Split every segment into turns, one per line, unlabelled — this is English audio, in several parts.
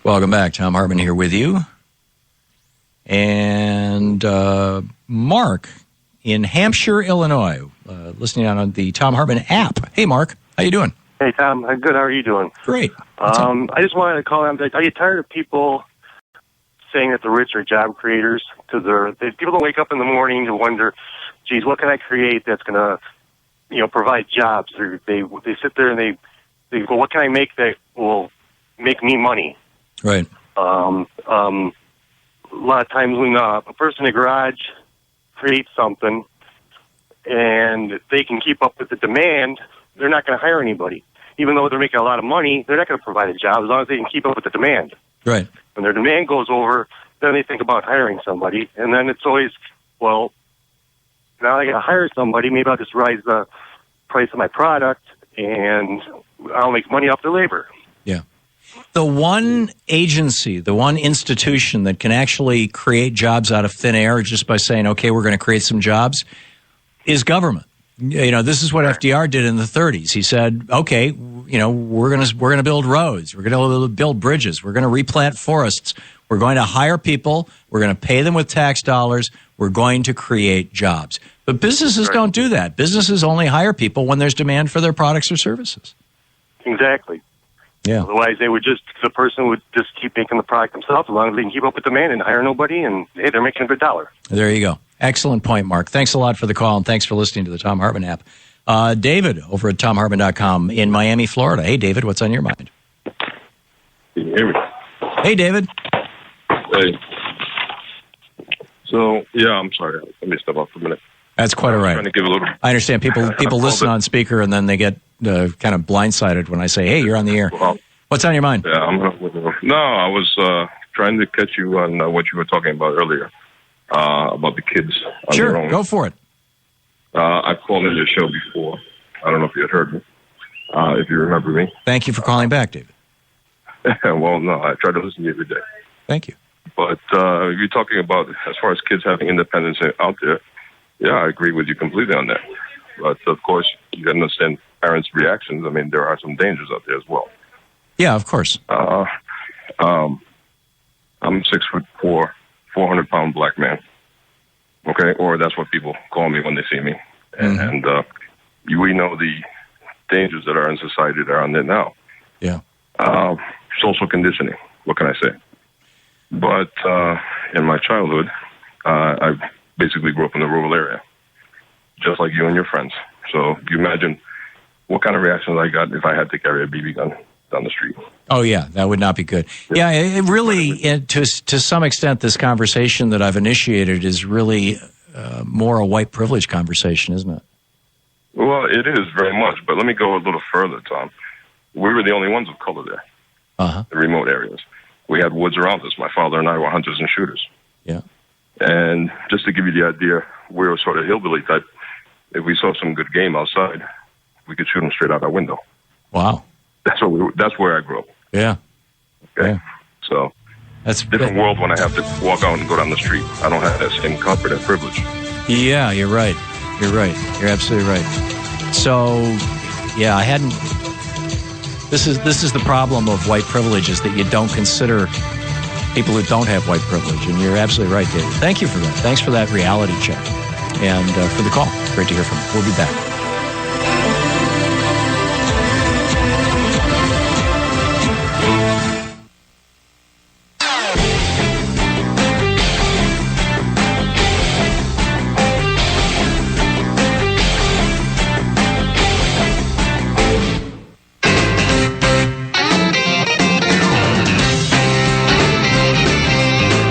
Welcome back. Tom Hartman here with you. And Mark in Hampshire, Illinois, listening on the Tom Hartman app. Hey, Mark. How you doing?
Hey, Tom. I'm good. How are you doing?
Great.
I just wanted to call in. Are you tired of people saying that the rich are job creators? Because people don't wake up in the morning to wonder, geez, what can I create that's going to, provide jobs? They sit there and they go, what can I make that will make me money?
Right.
A lot of times when a person in a garage creates something and they can keep up with the demand, they're not going to hire anybody. Even though they're making a lot of money, they're not going to provide a job as long as they can keep up with the demand.
Right.
When their demand goes over, then they think about hiring somebody. And then it's always, well, now I got to hire somebody. Maybe I'll just raise the price of my product and I'll make money off the labor.
Yeah. The one agency, the one institution that can actually create jobs out of thin air just by saying, okay, we're going to create some jobs is government. This is what FDR did in the 30s. He said, okay, we're going to build roads. We're going to build bridges. We're going to replant forests. We're going to hire people. We're going to pay them with tax dollars. We're going to create jobs. But businesses don't do that. Businesses only hire people when there's demand for their products or services.
Exactly.
Yeah.
Otherwise, the person would just keep making the product themselves as long as they can keep up with demand and hire nobody, and hey, they're making a good dollar.
There you go. Excellent point, Mark. Thanks a lot for the call, and thanks for listening to the Tom Hartman app. David over at TomHartman.com in Miami, Florida. Hey, David, what's on your mind?
Can you hear me?
Hey, David.
Hey. So, yeah, I'm sorry. Let me step off for a minute.
That's quite all right.
Trying to give a little...
I understand people listen on speaker, and then they get kind of blindsided when I say, hey, you're on the air.
Well,
what's on your mind?
Yeah, I was trying to catch you on what you were talking about earlier. About the kids on their own.
Sure, go for it.
I've called into your show before. I don't know if you had heard me, if you remember me.
Thank you for calling back, David.
Well, no, I try to listen to you every day.
Thank you.
But you're talking about, as far as kids having independence out there, yeah, I agree with you completely on that. But, of course, you got to understand parents' reactions. I mean, there are some dangers out there as well.
Yeah, of course.
I'm 6'4", 400-pound black man, okay? Or that's what people call me when they see me.
Mm-hmm.
And we know the dangers that are in society that are on there now.
Yeah.
Social conditioning, what can I say? But in my childhood, I basically grew up in the rural area, just like you and your friends. So you imagine what kind of reactions I got if I had to carry a BB gun down the street.
Oh, yeah, that would not be good. Yeah, it really, to some extent, this conversation that I've initiated is really more a white privilege conversation, isn't it?
Well, it is very much, but let me go a little further, Tom. We were the only ones of color there, the remote areas. We had woods around us. My father and I were hunters and shooters.
Yeah. And
just to give you the idea, we were sort of hillbilly type. If we saw some good game outside, we could shoot them straight out our window.
Wow.
That's where I grew up.
Yeah.
Okay.
Yeah.
So that's a different world when I have to walk out and go down the street. I don't have that same comfort and privilege.
Yeah, you're right. You're right. You're absolutely right. So, yeah, I hadn't. This is the problem of white privilege, is that you don't consider people who don't have white privilege, and you're absolutely right, David. Thank you for that. Thanks for that reality check, and for the call. Great to hear from you. We'll be back.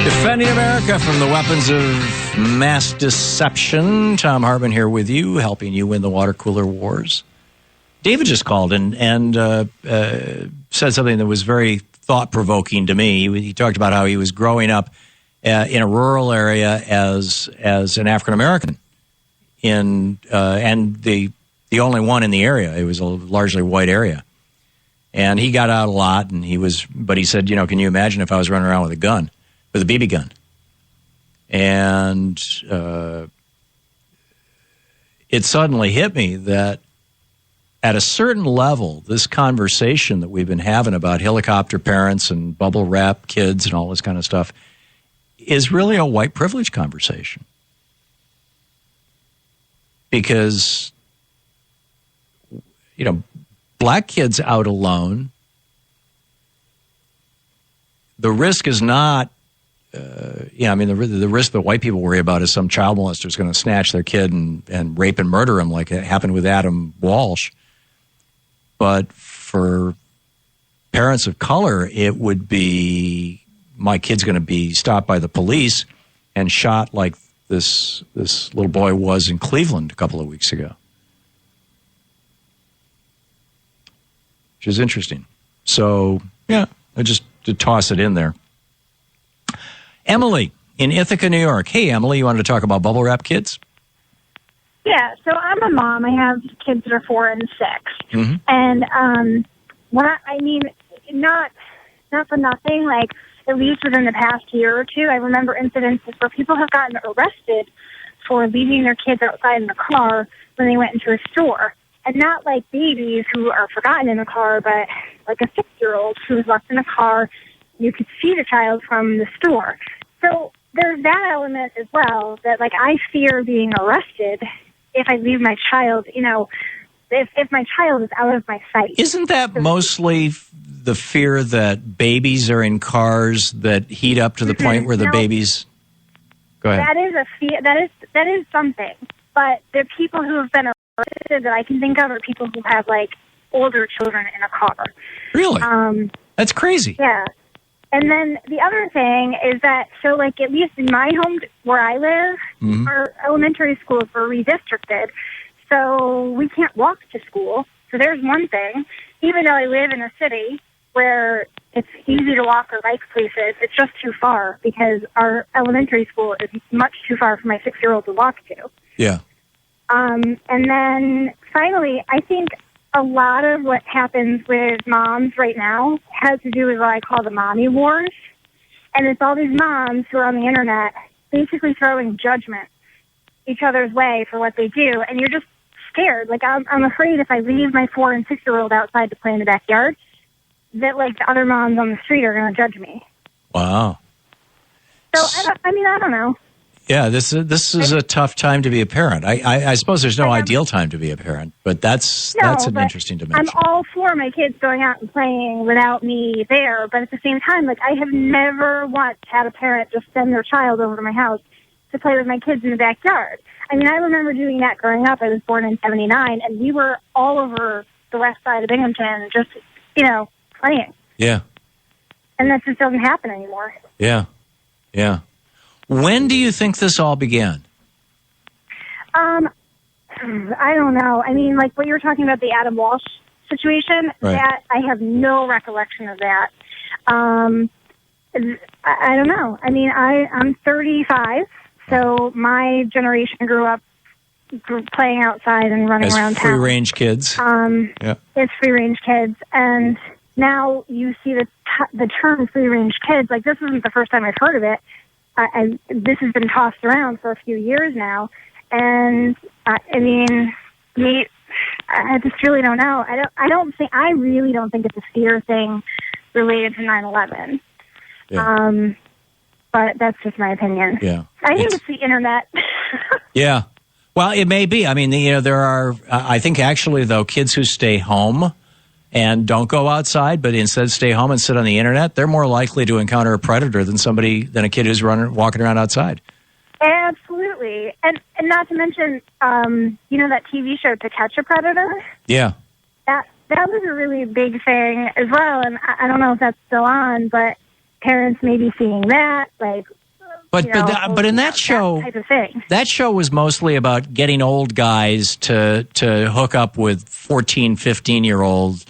Defending America from the weapons of mass deception. Tom Hartman here with you, helping you win the water cooler wars. David just called and said something that was very thought-provoking to me. He talked about how he was growing up in a rural area as an African-American, and the only one in the area. It was a largely white area. And he got out a lot, but he said, can you imagine if I was running around with a gun? With a BB gun. And it suddenly hit me that at a certain level, this conversation that we've been having about helicopter parents and bubble wrap kids and all this kind of stuff is really a white privilege conversation. Because, you know, black kids out alone, the risk is not, the risk that white people worry about is some child molester is going to snatch their kid and rape and murder him like it happened with Adam Walsh. But for parents of color, it would be, my kid's going to be stopped by the police and shot like this little boy was in Cleveland a couple of weeks ago. Which is interesting. So, yeah, I just to toss it in there. Emily in Ithaca, New York. Hey, Emily, you wanted to talk about bubble wrap kids?
Yeah, so I'm a mom. I have kids that are 4 and 6.
Mm-hmm.
And not for nothing, like at least within the past year or two, I remember incidences where people have gotten arrested for leaving their kids outside in the car when they went into a store. And not like babies who are forgotten in the car, but like a 6-year-old who was left in a car. You could see the child from the store. So there's that element as well, that like I fear being arrested if I leave my child, if my child is out of my sight.
Isn't that mostly the fear that babies are in cars that heat up to the point where the babies... Go ahead.
That is a fear. That is something. But the people who have been arrested that I can think of are people who have like older children in a car.
Really? That's crazy.
Yeah. And then the other thing is that, so like at least in my home where I live,
Mm-hmm.
our elementary schools were redistricted. So we can't walk to school. So there's one thing. Even though I live in a city where it's easy to walk or bike places, it's just too far because our elementary school is much too far for my 6-year-old to walk to.
Yeah.
And then finally, I think a lot of what happens with moms right now has to do with what I call the mommy wars. And it's all these moms who are on the internet basically throwing judgment each other's way for what they do. And you're just scared. Like, I'm afraid if I leave my 4 and 6-year-old outside to play in the backyard, that, like, the other moms on the street are going to judge me.
Wow.
So, I don't know.
Yeah, this is a tough time to be a parent. I suppose there's no ideal time to be a parent, but that's an interesting dimension.
I'm all for my kids going out and playing without me there, but at the same time, like, I have never once had a parent just send their child over to my house to play with my kids in the backyard. I mean, I remember doing that growing up. I was born in 1979, and we were all over the west side of Binghamton just, playing.
Yeah.
And that just doesn't happen anymore.
Yeah. Yeah. When do you think this all began?
I don't know. I mean, like what you were talking about, the Adam Walsh situation,
right.
That I have no recollection of that. I don't know. I mean, I'm 35, so my generation grew up playing outside and running around town.
Free-range kids.
Yeah. It's free-range kids, and now you see the term free-range kids. Like, this isn't the first time I've heard of it. This has been tossed around for a few years now, and I just really don't know. I really don't think it's a fear thing related to 9/11.
Yeah.
But that's just my opinion.
Yeah.
I think it's the internet.
Yeah. Well, it may be. I mean, there are. I think actually, though, kids who stay home and don't go outside, but instead stay home and sit on the internet, they're more likely to encounter a predator than a kid who's walking around outside.
Absolutely. And not to mention, that TV show To Catch a Predator?
Yeah.
That was a really big thing as well, and I don't know if that's still on, but parents may be seeing that, like...
But in that show,
type of thing.
That show was mostly about getting old guys to hook up with 14, 15-year-old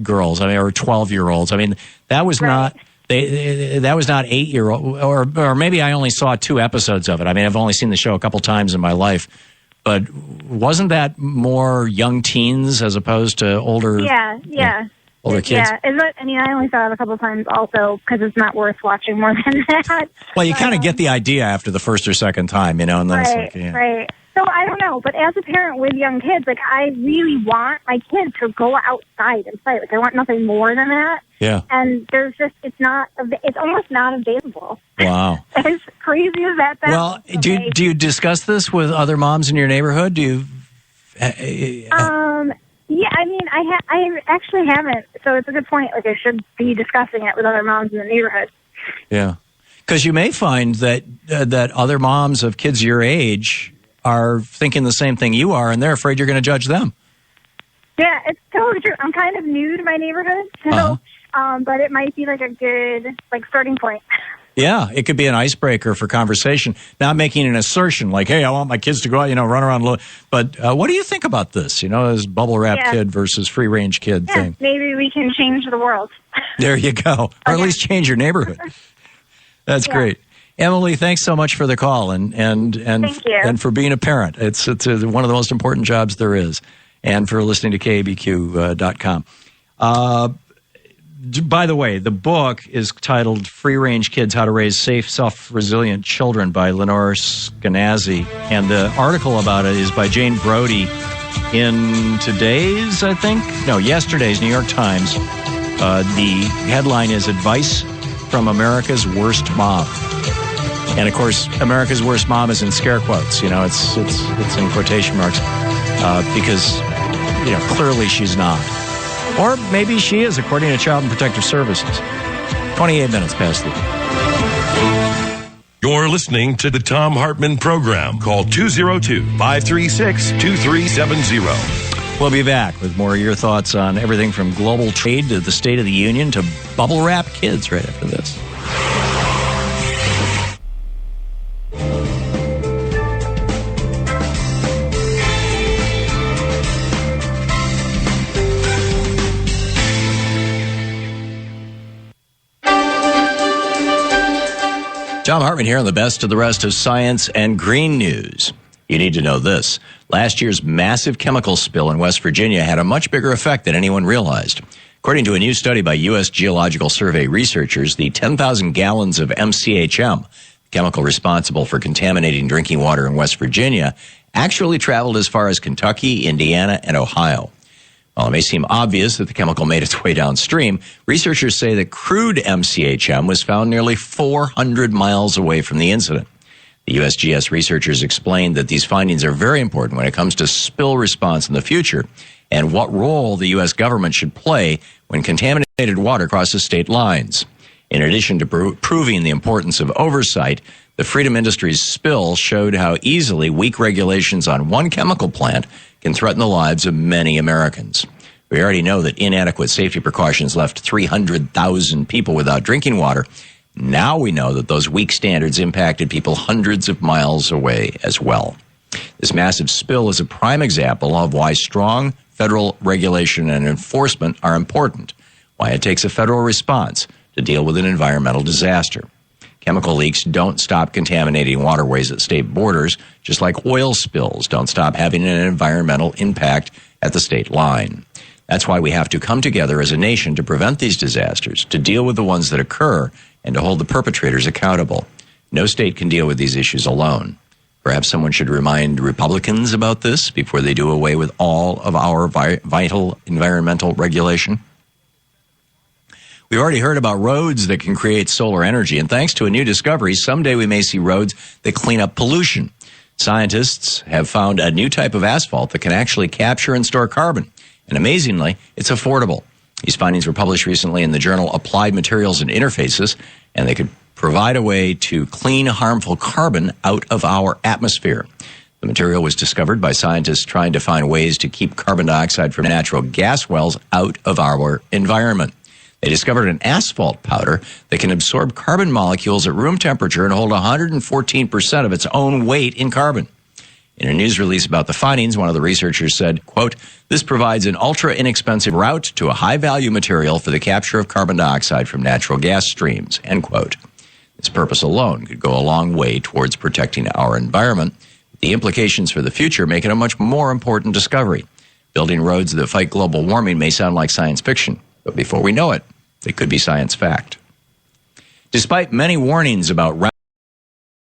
girls, or 12-year-olds. I mean, that was
right.
that was not 8-year-old, or maybe I only saw 2 episodes of it. I mean, I've only seen the show a couple times in my life, but wasn't that more young teens as opposed to older?
Yeah.
older kids.
Yeah, I only saw it a couple of times also because it's not worth watching more than that.
Well, you kind of get the idea after the first or second time, and then it's like, yeah.
Right. So I don't know, but as a parent with young kids, I really want my kids to go outside and play. I want nothing more than that.
Yeah.
And it's almost not available.
Wow.
As crazy as that sounds.
Well, do you discuss this with other moms in your neighborhood? Do you?
Yeah, I actually haven't. So it's a good point. I should be discussing it with other moms in the neighborhood.
Yeah. Because you may find that other moms of kids your age are thinking the same thing you are, and they're afraid you're going to judge them.
Yeah, it's totally true. I'm kind of new to my neighborhood, so but it might be a good starting point.
Yeah, it could be an icebreaker for conversation. Not making an assertion like, "Hey, I want my kids to go out, run around." But what do you think about this? This bubble wrap kid versus free range kid thing.
Maybe we can change the world.
There you go, or at least change your neighborhood. That's great. Emily, thanks so much for the call and
Thank you.
And for being a parent. It's one of the most important jobs there is, and for listening to KABQ.com. By the way, the book is titled "Free Range Kids: How to Raise Safe, Self-Resilient Children" by Lenore Skenazy, and the article about it is by Jane Brody in yesterday's New York Times. The headline is "Advice from America's Worst Mom." And of course, America's worst mom is in scare quotes. It's in quotation marks because clearly she's not, or maybe she is, according to Child and Protective Services. 28 minutes past the.
You're listening to the Thom Hartmann Program. Call 202-536-2370.
We'll be back with more of your thoughts on everything from global trade to the State of the Union to bubble wrap kids right after this. Thom Hartmann here on the best of the rest of science and green news. You need to know this. Last year's massive chemical spill in West Virginia had a much bigger effect than anyone realized. According to a new study by U.S. Geological Survey researchers, the 10,000 gallons of MCHM, the chemical responsible for contaminating drinking water in West Virginia, actually traveled as far as Kentucky, Indiana, and Ohio. While it may seem obvious that the chemical made its way downstream, researchers say that crude MCHM was found nearly 400 miles away from the incident. The USGS researchers explained that these findings are very important when it comes to spill response in the future and what role the U.S. government should play when contaminated water crosses state lines. In addition to proving the importance of oversight, the Freedom Industries spill showed how easily weak regulations on one chemical plant can threaten the lives of many Americans. We already know that inadequate safety precautions left 300,000 people without drinking water. Now we know that those weak standards impacted people hundreds of miles away as well. This massive spill is a prime example of why strong federal regulation and enforcement are important, why it takes a federal response to deal with an environmental disaster. Chemical leaks don't stop contaminating waterways at state borders, just like oil spills don't stop having an environmental impact at the state line. That's why we have to come together as a nation to prevent these disasters, to deal with the ones that occur, and to hold the perpetrators accountable. No state can deal with these issues alone. Perhaps someone should remind Republicans about this before they do away with all of our vital environmental regulation. We've already heard about roads that can create solar energy, and thanks to a new discovery, someday we may see roads that clean up pollution. Scientists have found a new type of asphalt that can actually capture and store carbon, and amazingly, it's affordable. These findings were published recently in the journal Applied Materials and Interfaces, and they could provide a way to clean harmful carbon out of our atmosphere. The material was discovered by scientists trying to find ways to keep carbon dioxide from natural gas wells out of our environment. They discovered an asphalt powder that can absorb carbon molecules at room temperature and hold 114% of its own weight in carbon. In a news release about the findings, one of the researchers said, quote, "This provides an ultra-inexpensive route to a high-value material for the capture of carbon dioxide from natural gas streams," end quote. This purpose alone could go a long way towards protecting our environment. The implications for the future make it a much more important discovery. Building roads that fight global warming may sound like science fiction, But before we know it, they could be science fact. Despite many warnings about